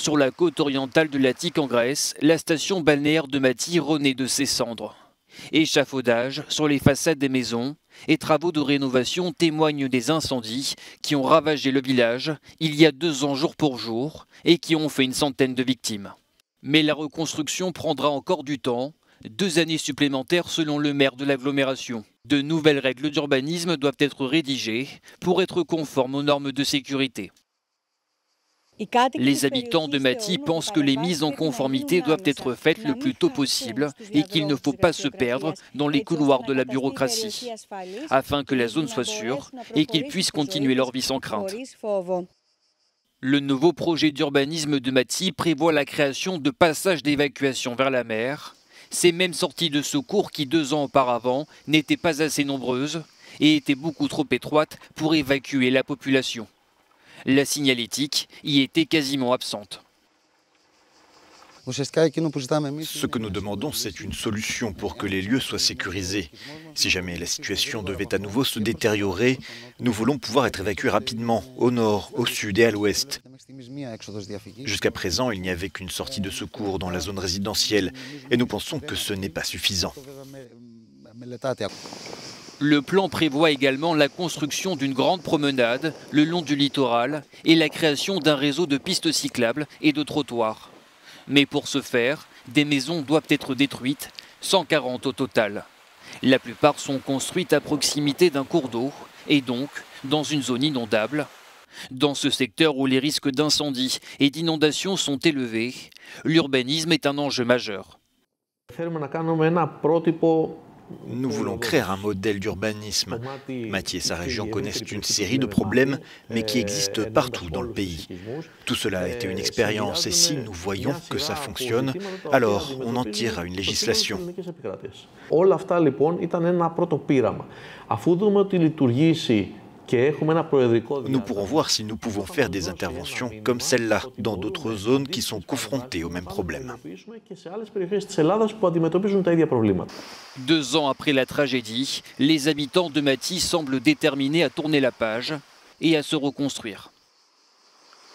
Sur la côte orientale de l'Attique en Grèce, la station balnéaire de Mathie renaît de ses cendres. Échafaudage sur les façades des maisons et travaux de rénovation témoignent des incendies qui ont ravagé le village il y a 2 ans jour pour jour et qui ont fait une centaine de victimes. Mais la reconstruction prendra encore du temps, 2 années supplémentaires selon le maire de l'agglomération. De nouvelles règles d'urbanisme doivent être rédigées pour être conformes aux normes de sécurité. Les habitants de Mathie pensent que les mises en conformité doivent être faites le plus tôt possible et qu'il ne faut pas se perdre dans les couloirs de la bureaucratie, afin que la zone soit sûre et qu'ils puissent continuer leur vie sans crainte. Le nouveau projet d'urbanisme de Mathie prévoit la création de passages d'évacuation vers la mer. Ces mêmes sorties de secours qui 2 ans auparavant n'étaient pas assez nombreuses et étaient beaucoup trop étroites pour évacuer la population. La signalétique y était quasiment absente. Ce que nous demandons, c'est une solution pour que les lieux soient sécurisés. Si jamais la situation devait à nouveau se détériorer, nous voulons pouvoir être évacués rapidement, au nord, au sud et à l'ouest. Jusqu'à présent, il n'y avait qu'une sortie de secours dans la zone résidentielle, et nous pensons que ce n'est pas suffisant. Le plan prévoit également la construction d'une grande promenade le long du littoral et la création d'un réseau de pistes cyclables et de trottoirs. Mais pour ce faire, des maisons doivent être détruites, 140 au total. La plupart sont construites à proximité d'un cours d'eau et donc dans une zone inondable. Dans ce secteur où les risques d'incendie et d'inondation sont élevés, l'urbanisme est un enjeu majeur. Nous voulons créer un modèle d'urbanisme. Mathie et sa région connaissent une série de problèmes, mais qui existent partout dans le pays. Tout cela a été une expérience et si nous voyons que ça fonctionne, alors on en tirera une législation. Nous pourrons voir si nous pouvons faire des interventions comme celle-là dans d'autres zones qui sont confrontées aux mêmes problèmes. 2 ans après la tragédie, les habitants de Mathie semblent déterminés à tourner la page et à se reconstruire.